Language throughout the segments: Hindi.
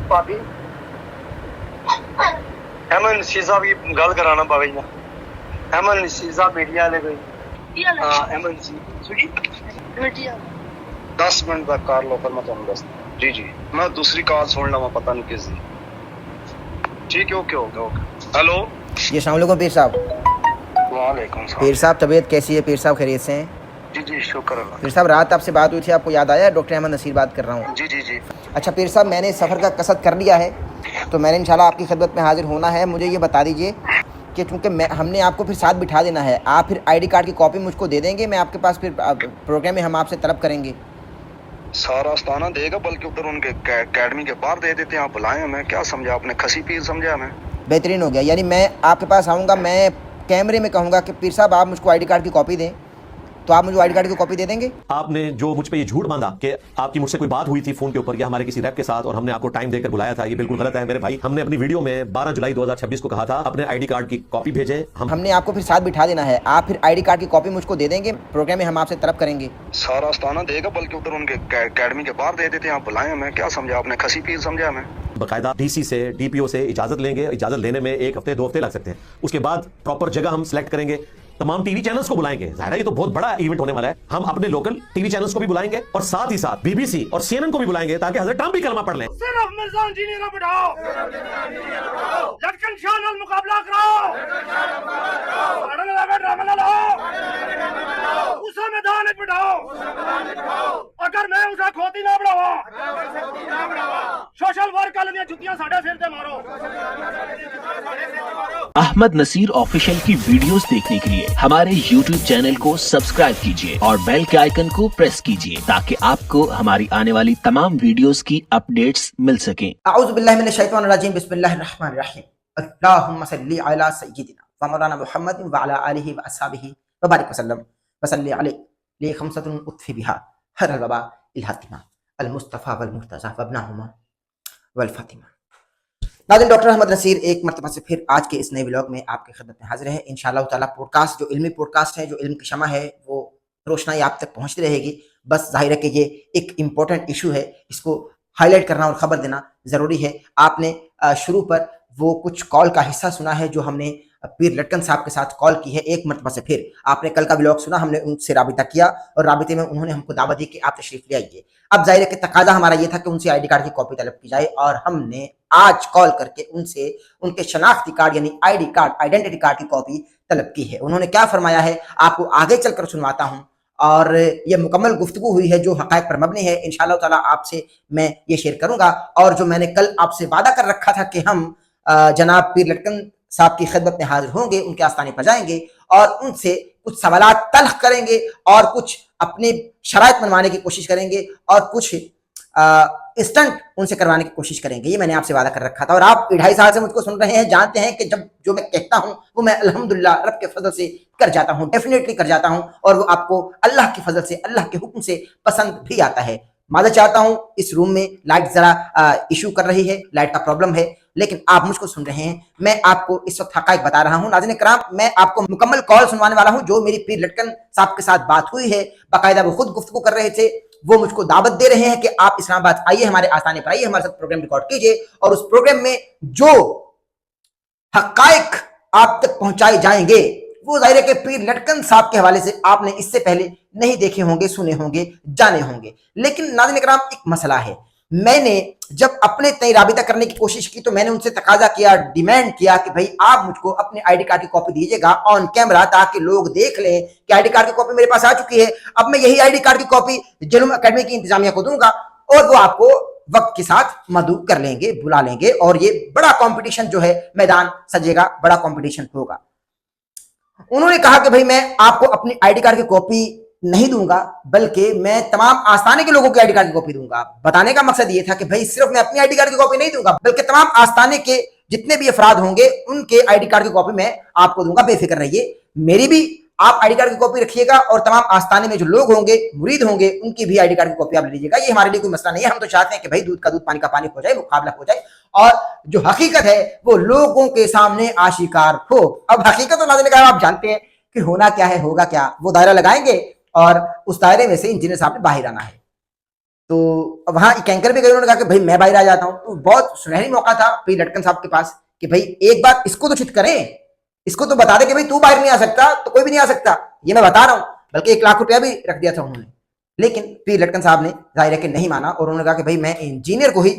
भाभी अमन सीजा की गल कराना पावे ना अमन सीजा मीडिया ले गई हां अमन जी सुनी मीडिया 10 मिनट तक कर लो फिर मैं तुम दस जी जी मैं दूसरी कॉल सुन लवा पता नहीं किस दी ठीक है ओके ओके ओके हेलो जी अस्सलाम वालेकुम पीर साहब। वालेकुम सलाम पीर साहब तबीयत कैसी है पीर साहब, खैरियत से हैं? जी जी शुक्र अल्लाह पीर साहब रात आपसे बात हुई थी, आपको याद आया? डॉक्टर अहमद नसीर बात कर रहा हूँ। जी जी जी अच्छा पीर साहब, मैंने सफ़र का कसद कर लिया है, तो मैंने इंशाल्लाह आपकी खिदमत में हाजिर होना है। मुझे ये बता दीजिए कि चूँकि हमने आपको फिर साथ बिठा देना है, आप फिर आईडी कार्ड की कॉपी मुझको दे देंगे, मैं आपके पास फिर प्रोग्राम में हम आपसे तलब करेंगे। सारा आस्थाना देगा बल्कि उधर उनके अकेडमी के बाहर दे देते हैं। आप बुलाएं हमें, क्या समझा आपने? खसी पीर समझा हमें? बेहतरीन हो गया, यानी मैं आपके पास आऊँगा, मैं कैमरे में कहूँगा कि पीर साहब आप मुझको आईडी कार्ड की कॉपी दें, तो आप मुझे आईडी कार्ड की कॉपी दे देंगे? आपने जो मुझ पे ये झूठ बांधा कि आपकी मुझसे कोई बात हुई थी फोन के ऊपर या हमारे किसी रैप के साथ और हमने आपको टाइम देकर बुलाया था, ये बिल्कुल गलत है मेरे भाई। हमने अपनी वीडियो में 12 जुलाई 2026 को कहा था अपने आईडी कार्ड की कॉपी भेजें। हमने आपको फिर साथ बिठा देना है, आप फिर आईडी कार्ड की कॉपी मुझको दे देंगे, प्रोग्राम में हम आपसे तलब करेंगे। सारा आस्थाना देगा बल्कि उधर उनके अकेडमी के बाहर दे देते हैं। आप बुलाएं हमें, क्या समझा आपने? खसी पीर समझा हमें? बाकायदा डीसी से डीपीओ से इजाजत लेंगे, इजाजत लेने में 1 हफ्ते 2 हफ्ते लग सकते हैं। उसके बाद प्रॉपर जगह हम सिलेक्ट करेंगे, तमाम टीवी चैनल्स को बुलाएंगे। जाहिर है ये तो बहुत बड़ा इवेंट होने वाला है। हम अपने लोकल टीवी चैनल्स को भी बुलाएंगे और साथ ही साथ बीबीसी और सीएनएन को भी बुलाएंगे ताकि हजरत टाम भी कलमा पढ़ लें। सिर्फ मिर्जान जी ने बिठाओ, लटकन शाह नाल मुकाबला कराओ, लड़न लगे ड्रामा ना लाओ, उसे मैदान में बिठाओ। अगर मैं उसे खोती ना बढ़ावा, सोशल वर्क वाले जुतियां साढ़े सिर ते मारो। अहमद नसीर ऑफिशियल की वीडियोस देखने के लिए हमारे YouTube चैनल को सब्सक्राइब कीजिए और बेल के आइकन को प्रेस कीजिए ताकि आपको हमारी आने वाली तमाम वीडियोस की अपडेट्स मिल सकें। अऊज़ु बिल्लाहि मिनश शैतानिर रजीम, बिस्मिल्लाहिर रहमानिर रहीम। अल्लाहुम्मा सल्ली अला सय्यिदिना व मौलाना मुहम्मद व अला आलिहि व अस्हाबिहि व बारिक वसल्लम व सल्ली अलैहि li खमसतुन उत्फी बिहा हर अल वबा इल हातिमा अल मुस्तफा वल मुर्तजा व इब्नहुमा वल फातिमा। नाज़रीन, डॉक्टर अहमद नसीर एक मरतबा से फिर आज के इस नए व्लॉग में आपकी खिदमत में हाजिर है। इंशाअल्लाह ताला पॉडकास्ट जो इल्मी पॉडकास्ट है, जो इल्म की शमा है, वो रोशनाई आप तक पहुंचती रहेगी। बस जाहिर है कि ये एक इम्पोर्टेंट इशू है, इसको हाईलाइट करना और ख़बर देना ज़रूरी है। आपने शुरू पर वो कुछ कॉल का हिस्सा सुना है जो हमने पीर लटकन साहब के साथ कॉल की है एक मरतबा से फिर। आपने कल का व्लॉग सुना, हमने उनसे राबिता किया और राबिते में उन्होंने हमको दावत दी कि आप तशरीफ ले आइए। अब जाहिर है कि तकाजा हमारा ये था कि उनसे आईडी कार्ड की कॉपी तलब की जाए और हमने आज कॉल करके उनसे उनके शनाख्ती कार्ड यानी आईडी कार्ड, आइडेंटिटी कार्ड की कॉपी तलब की है। उन्होंने क्या फरमाया है आपको आगे चलकर सुनवाता हूँ और ये मुकम्मल गुफ्तगू हुई है जो हक़ाइक़ पर मबनी है। इंशाअल्लाह ताला आपसे मैं ये शेयर करूँगा और जो मैंने कल आपसे वादा कर रखा था कि हम जनाब पीर लटकन साहब की खिदमत में हाजिर होंगे, उनके आस्थाने पर जाएंगे और उनसे कुछ सवालात तल्ख करेंगे और कुछ अपनी शराइत मनवाने की कोशिश करेंगे और कुछ स्टंट उनसे करवाने की कोशिश करेंगे। ये मैंने आपसे वादा कर रखा था और आप 2.5 साल से मुझको सुन रहे हैं, जानते हैं कि जब जो मैं कहता हूँ वो मैं अल्हम्दुलिल्लाह रब के फजल से कर जाता हूँ, डेफिनेटली कर जाता हूँ और वो आपको अल्लाह की फजल से, अल्लाह के हुक्म से पसंद भी आता है। माज़रत चाहता हूँ, इस रूम में लाइट ज़रा इशू कर रही है, लाइट का प्रॉब्लम है, लेकिन आप मुझको सुन रहे हैं। मैं आपको इस वक्त हक़ाइक़ बता रहा हूँ। नाज़रीन किराम, मैं आपको मुकम्मल कॉल सुनवाने वाला हूँ जो मेरी पीर लटकन साहब के साथ बात हुई है। बाकायदा वो खुद गुफ्तगू कर रहे थे, वो मुझको दावत दे रहे हैं कि आप इस्लामाबाद आइए, हमारे आस्थाने पर आइए, हमारे साथ प्रोग्राम रिकॉर्ड कीजिए और उस प्रोग्राम में जो हक़ाइक़ आप तक पहुंचाए जाएंगे वो ज़ाहिर है कि पीर लटकन साहब के हवाले से आपने इससे पहले नहीं देखे होंगे, सुने होंगे, जाने होंगे। लेकिन नाज़रीन किराम, एक मसला है। मैंने जब अपने तय राबिता करने की कोशिश की तो मैंने उनसे तकाजा किया, डिमांड किया कि भाई आप मुझको अपने आईडी कार्ड की कॉपी दीजिएगा ऑन कैमरा ताकि लोग देख लें कि आईडी कार्ड की कॉपी मेरे पास आ चुकी है। अब मैं यही आईडी कार्ड की कॉपी जुल्म अकेडमी की इंतजामिया को दूंगा और वो आपको वक्त के साथ मदऊ कर लेंगे, बुला लेंगे और ये बड़ा कॉम्पिटिशन जो है मैदान सजेगा, बड़ा कॉम्पिटिशन होगा। उन्होंने कहा कि भाई मैं आपको अपनी आईडी कार्ड की कॉपी नहीं दूंगा बल्कि मैं तमाम आस्थाने के लोगों की आईडी कार्ड की कॉपी दूंगा। बताने का मकसद ये था कि भाई सिर्फ मैं अपनी आईडी कार्ड की कॉपी नहीं दूंगा बल्कि तमाम आस्थाने के जितने भी अफराद होंगे उनके आईडी कार्ड की कॉपी मैं आपको दूंगा, बेफिक्र रहिए। मेरी भी आप आईडी कार्ड की कॉपी रखिएगा और तमाम आस्थाने में जो लोग होंगे, मुरीद होंगे, उनकी भी आईडी कार्ड की कॉपी आप ले लीजिएगा। ये हमारे लिए कोई मसला नहीं है। हम तो चाहते हैं कि भाई दूध का दूध पानी का पानी हो जाए, मुकाबला हो जाए और जो हकीकत है वो लोगों के सामने आशिकार हो। अब हकीकत तो नाज़रीन आप जानते हैं कि होना क्या है, होगा क्या, वो दायरा लगाएंगे और उस दायरे में से इंजीनियर साहब ने बाहर आना है। तो वहां एक एंकर भी गए, उन्होंने कहा कि भाई मैं बाहर आ जाता हूं। तो बहुत सुनहरी मौका था पीर लटकन साहब के पास कि भाई एक बार इसको तो चित करें, इसको तो बता दे कि भाई तू बाहर नहीं आ सकता तो कोई भी नहीं आ सकता, ये मैं बता रहा हूं। बल्कि 1 लाख रुपया भी रख दिया था उन्होंने, लेकिन पीर लटकन साहब ने जाहिर है कि नहीं माना और उन्होंने कहा कि भाई मैं इंजीनियर को ही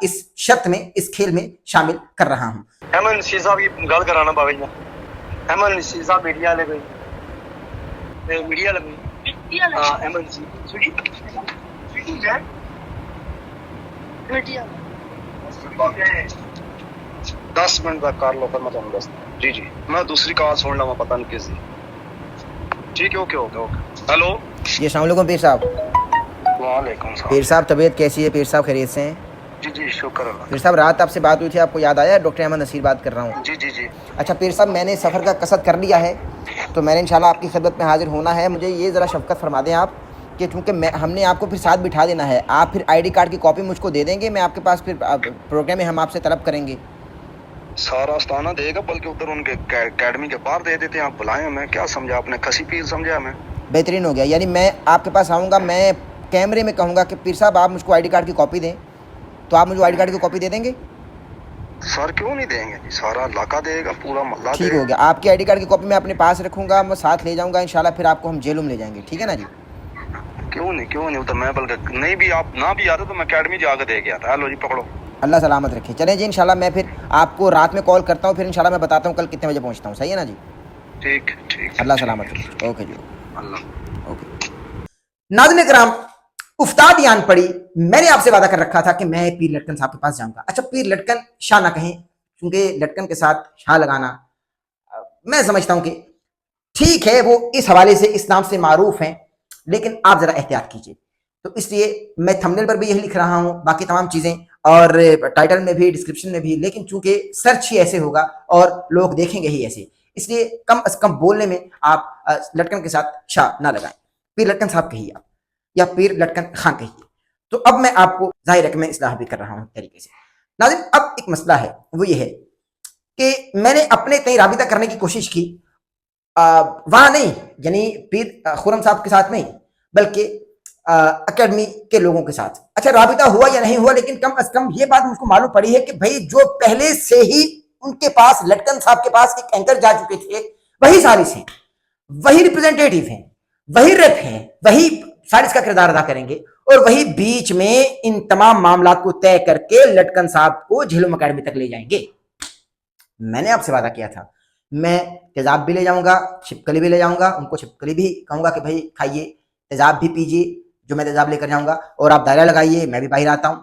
इस शर्त में, इस खेल में शामिल कर रहा हूं। अहमद नसीर साहब की गल कराना बाबा जी। अहमद नसीर साहब मीडिया वाले कोई मीडिया वाले अहमद नसीर सुनी सुनी है मीडिया 10 मिनट तक कर लो फिर मैं तुम दस। जी जी मैं दूसरी कॉल सुन लूंगा, पता नहीं किस ठीक है। Okay okay okay. हेलो जी अस्सलाम वालेकुम पीर साहब। वालेकुम सलाम। पीर साहब तबीयत कैसी है? पीर साहब खैरियत से हैं? जी जी शुक्र अल्लाह। पीर साहब रात आपसे बात हुई थी, आपको याद आया? डॉक्टर अहमद नसीर बात कर रहा हूँ। जी जी जी। अच्छा पीर साहब, मैंने सफ़र का कसद कर लिया है, तो मैंने इंशाल्लाह आपकी खिदमत में हाजिर होना है। मुझे ये ज़रा शफ़क़त फरमा दें आप कि चूँकि हमने आपको फिर साथ बिठा देना है, आप फिर ID कार्ड की कॉपी मुझको दे देंगे, मैं आपके पास फिर प्रोग्राम में हम आपसे तलब करेंगे। सारा आस्थाना देगा, बल्कि उधर उनके अकेडमी के बाहर दे देते हैं। आप बुलाएं, मैं क्या समझा आपने, खसी पीर समझा मैं। बेहतरीन हो गया, यानी मैं आपके पास आऊँगा, मैं कैमरे में कहूँगा कि पीर साहब आप मुझको ID कार्ड की कॉपी दें, तो आप मुझे ID कार्ड की कॉपी दे देंगे? सर क्यों नहीं देंगे जी, सारा इलाका देगा, पूरा मोहल्ला ठीक हो गया, आपकी ID कार्ड की कॉपी मैं अपने पास रखूँगा, मैं साथ ले जाऊँगा इंशाल्लाह, फिर आपको हम जेलों में ले जाएंगे, ठीक है ना जी? क्यों नहीं उधर मैं, बल्कि नहीं भी आप ना भी आते तो मैं अकेडमी जाकर दे गया था। हेलो जी पकड़ो। अल्लाह सलामत रखे। चलें जी, इंशाल्लाह मैं फिर आपको रात में कॉल करता हूँ, फिर इंशाल्लाह मैं बताता हूँ कल कितने बजे पहुँचता हूँ, सही है ना जी? ठीक ठीक। अल्लाह सलामत रखे। ओके जी, अल्लाह। ओके। नाज़रीन किराम, उफ्ताद यान पड़ी, मैंने आपसे वादा कर रखा था कि मैं पीर लटकन साहब के पास जाऊंगा। अच्छा पीर लटकन शाह ना कहें, क्योंकि लटकन के साथ शाह लगाना मैं समझता हूं कि ठीक है, वो इस हवाले से इस नाम से मारूफ हैं, लेकिन आप जरा एहतियात कीजिए। तो इसलिए मैं थंबनेल पर भी यही लिख रहा हूं, बाकी तमाम चीजें और टाइटल में भी, डिस्क्रिप्शन में भी, लेकिन चूंकि सर्च ही ऐसे होगा और लोग देखेंगे ही ऐसे, इसलिए कम से कम बोलने में आप लटकन के साथ शाह ना लगाएं। पीर लटकन साहब कहिए आप, या पीर लटकन खान कहिए। तो अब मैं आपको जाहिर है कि मैं इस्लाह भी कर रहा हूं तरीके से। नाज़रीन अब एक मसला है, वो ये है कि मैंने अपने तय राबिता करने की कोशिश की, वहां नहीं, यानी पीर खुरम साहब के साथ नहीं, बल्कि अकेडमी के लोगों के साथ। अच्छा राबिता हुआ या नहीं हुआ, लेकिन कम से कम ये बात मुझको मालूम पड़ी है कि भाई जो पहले से ही उनके पास, लटकन साहब के पास एक एंकर जा चुके थे, वही सारिस हैं, वही रिप्रेजेंटेटिव हैं, वही रेप हैं, वही सारिस का किरदार अदा करेंगे और वही बीच में इन तमाम मामला को तय करके लटकन साहब को झेलुम अकेडमी तक ले जाएंगे। मैंने आपसे वादा किया था, मैं तेजाब भी ले जाऊंगा, छिपकली भी ले जाऊंगा, उनको छिपकली भी कहूंगा कि भाई खाइए, तेजाब भी पीजिए जो मैं तेजाब लेकर जाऊंगा, और आप दायरा लगाइए, मैं भी बाहर आता हूं।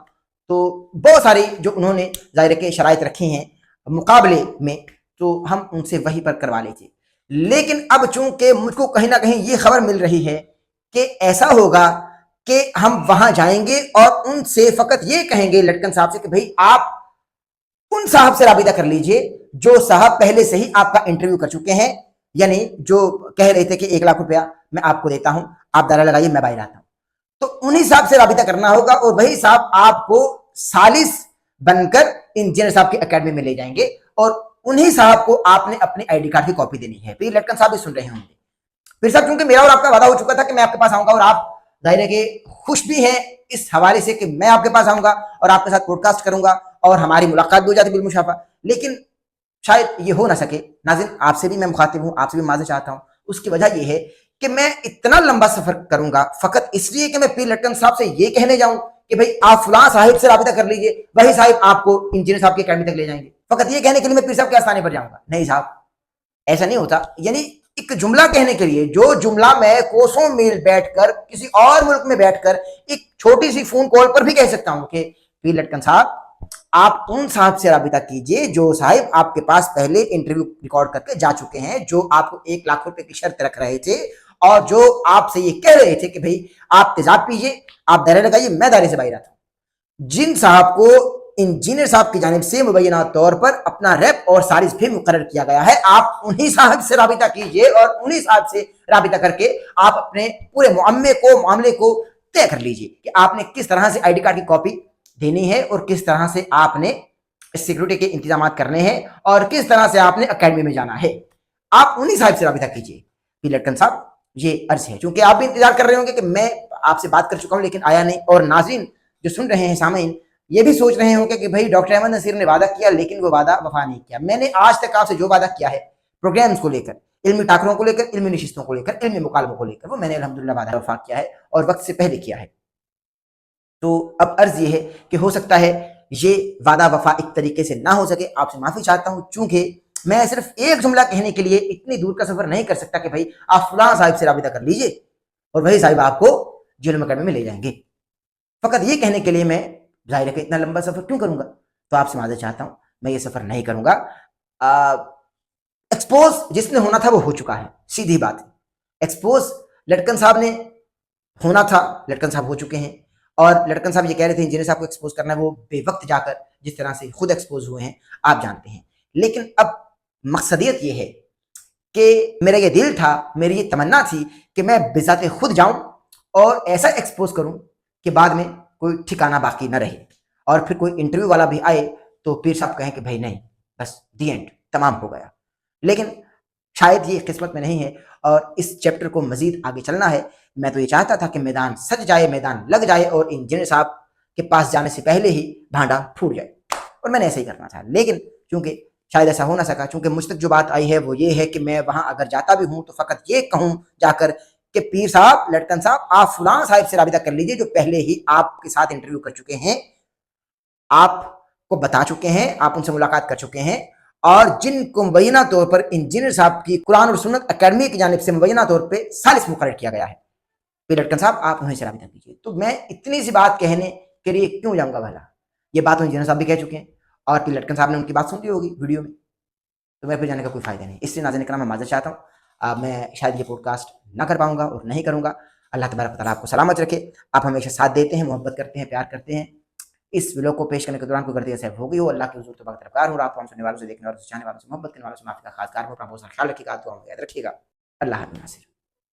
तो बहुत सारी जो उन्होंने जाहिर के शराइत रखी हैं मुकाबले में, तो हम उनसे वही पर करवा लेते। लेकिन अब चूंकि मुझको कहीं ना कहीं ये खबर मिल रही है कि ऐसा होगा कि हम वहां जाएंगे और उनसे फकत ये कहेंगे लटकन साहब से कि भाई आप उन साहब से राबिता कर लीजिए जो साहब पहले से ही आपका इंटरव्यू कर चुके हैं, यानी जो कह रहे थे कि 1 लाख रुपया मैं आपको देता हूं, आप दायरा लगाइए, मैं बाहर आता हूं। तो उन्हीं साहब से राबिता करना होगा और वही साहब आपको सालिस बनकर इंजीनियर साहब की अकेडमी में ले जाएंगे और उन्हीं साहब को आपने अपनी ID कार्ड की कॉपी देनी है। फिर लटकन साहब भी सुन रहे होंगे। फिर साहब क्योंकि मेरा और आपका वादा हो चुका था कि मैं आपके पास आऊंगा और आप जाहिर है कि खुश भी हैं इस हवाले से कि मैं आपके पास आऊंगा और आपके साथ पॉडकास्ट करूंगा और हमारी मुलाकात भी हो जाती बिलमुशाफा, लेकिन शायद ये हो ना सके। नाज़रीन आपसे भी मैं मुखातिब हूं, आपसे भी माज़रत चाहता हूं। उसकी वजह यह है कि मैं इतना लंबा सफर करूंगा फकत इसलिए कि मैं पीर लटकन साहब से ये कहने जाऊं कि भाई आप फलां साहिब से राबिता कर लीजिए, वही साहिब आपको इंजीनियर साहब की अकेडमी तक ले जाएंगे। फकत ये कहने के लिए मैं पीर साहब के आस्थाने पर जाऊंगा? नहीं साहब, ऐसा नहीं होता। यानी एक जुमला कहने के लिए, जो जुमला मैं कोसों मील बैठकर किसी और मुल्क में बैठकर एक छोटी सी फोन कॉल पर भी कह सकता हूं कि पीर लटकन साहब आप उन साहब से राबिता कीजिए जो साहिब आपके पास पहले इंटरव्यू रिकॉर्ड करके जा चुके हैं, जो आपको 1 लाख रुपए की शर्त रख रहे थे और जो आपसे ये कह रहे थे कि भाई आप तेजाब पीजिए, आप दायरे लगाइए, मैं दायरे से बाहर आता हूं। जिन साहब को इंजीनियर साहब की जानिब से मुबैना तौर पर अपना रेप और सारिस भी मुकर्रर किया गया है, आप उन्हीं साहब से राबिता कीजिए और उन्हीं साहब से राबिता करके आप अपने पूरे मामले को तय कर लीजिए कि आपने किस तरह से ID कार्ड की कॉपी देनी है और किस तरह से आपने सिक्योरिटी के इंतजाम करने हैं और किस तरह से आपने अकेडमी में जाना है। आप उन्हीं साहब से राबिता कीजिए। पीर लटकन साहब ये अर्ज है, क्योंकि आप भी इंतजार कर रहे होंगे कि मैं आपसे बात कर चुका हूं लेकिन आया नहीं। और नाज़रीन जो सुन रहे हैं, सामीन, ये भी सोच रहे होंगे कि भाई डॉक्टर अहमद नसीर ने वादा किया लेकिन वो वादा वफा नहीं किया। मैंने आज तक आपसे जो वादा किया है प्रोग्राम्स को लेकर, इल्मी टाकरों को लेकर, इल्मी नशिस्तों को लेकर, इल्मी मुकालमों को लेकर, वो मैंने अल्हम्दुलिल्लाह वादा वफा किया है और वक्त से पहले किया है। तो अब अर्ज ये है कि हो सकता है ये वादा वफा एक तरीके से ना हो सके, आपसे माफी चाहता हूं, चूंकि मैं सिर्फ एक जुमला कहने के लिए इतनी दूर का सफर नहीं कर सकता कि भाई आप फलां साहिब से राबिता कर लीजिए और वही साहिब आपको जेल मुकदमे में ले जाएंगे। फकत ये कहने के लिए मैं जाहिर है कि इतना लंबा सफर क्यों करूंगा, तो आपसे माजरत चाहता हूं, मैं ये सफर नहीं करूंगा। एक्सपोज जिसने होना था वो हो चुका है, सीधी बात है। एक्सपोज लटकन साहब ने होना था, लटकन साहब हो चुके हैं। और लटकन साहब ये कह रहे थे इंजीनियर साहब को एक्सपोज करना है, वो बेवक्त जाकर जिस तरह से खुद एक्सपोज हुए हैं आप जानते हैं। लेकिन अब मकसदियत ये है कि मेरा ये दिल था, मेरी ये तमन्ना थी कि मैं बिजाते खुद जाऊं और ऐसा एक्सपोज करूं कि बाद में कोई ठिकाना बाकी ना रहे और फिर कोई इंटरव्यू वाला भी आए तो पीर साहब कहें कि भाई नहीं, बस दी एंड, तमाम हो गया। लेकिन शायद ये किस्मत में नहीं है और इस चैप्टर को मजीद आगे चलना है। मैं तो ये चाहता था कि मैदान सज जाए, मैदान लग जाए और इंजीनियर साहब के पास जाने से पहले ही भांडा फूट जाए, और मैंने ऐसा ही करना था। लेकिन चूंकि शायद ऐसा हो ना सका, चूंकि मुझ तक जो बात आई है वो ये है कि मैं वहां अगर जाता भी हूं तो फकत ये कहूं जाकर कि पीर साहब, लटकन साहब, आप फलां साहिब से राबिता कर लीजिए जो पहले ही आपके साथ इंटरव्यू कर चुके हैं, आपको बता चुके हैं, आप उनसे मुलाकात कर चुके हैं और जिनको मुबैना तौर पर इंजीनियर साहब की कुरान और सुन्नत अकेडमी की जानिब से मुबैना तौर पर सालिस मुकर्रर किया गया है। फिर लटकन साहब आप उन्हें से राबिता कीजिए। तो मैं इतनी सी बात कहने के लिए क्यों जाऊंगा भला, ये बात इंजीनियर साहब भी कह चुके हैं और फिर लटकन साहब ने उनकी बात सुन ली होगी वीडियो में, तो मैं फिर जाने का कोई फायदा नहीं। इसलिए नाज़रीन किराम मैं माज़रत चाहता हूँ, मैं शायद ये पॉडकास्ट ना कर पाऊंगा और नहीं करूंगा। अल्लाह तबारक व तआला आपको सलामत रखे। आप हमेशा साथ देते हैं, मोहब्बत करते हैं, प्यार करते हैं। इस व्लॉग को पेश करने के दौरान कोई गलती ऐसे हो गई हो, अल्लाह के हुजूर तबारक तरफदार हूँ। आपको हम सुनने वालों से, देखने वालों से, चाहने वालों से, मोहब्बत करने वालों से माफी का खास कार हो। अपना बहुत सारा ख्याल रखिएगा, दुआ में याद रखिएगा। अल्लाह हाफ़िज़।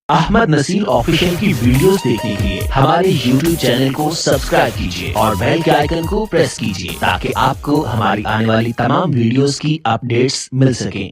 अहमद नसीर ऑफिशियल की वीडियोस देखने के लिए हमारे YouTube चैनल को सब्सक्राइब कीजिए और बेल के आइकन को प्रेस कीजिए ताकि आपको हमारी आने वाली तमाम वीडियोस की अपडेट्स मिल सकें।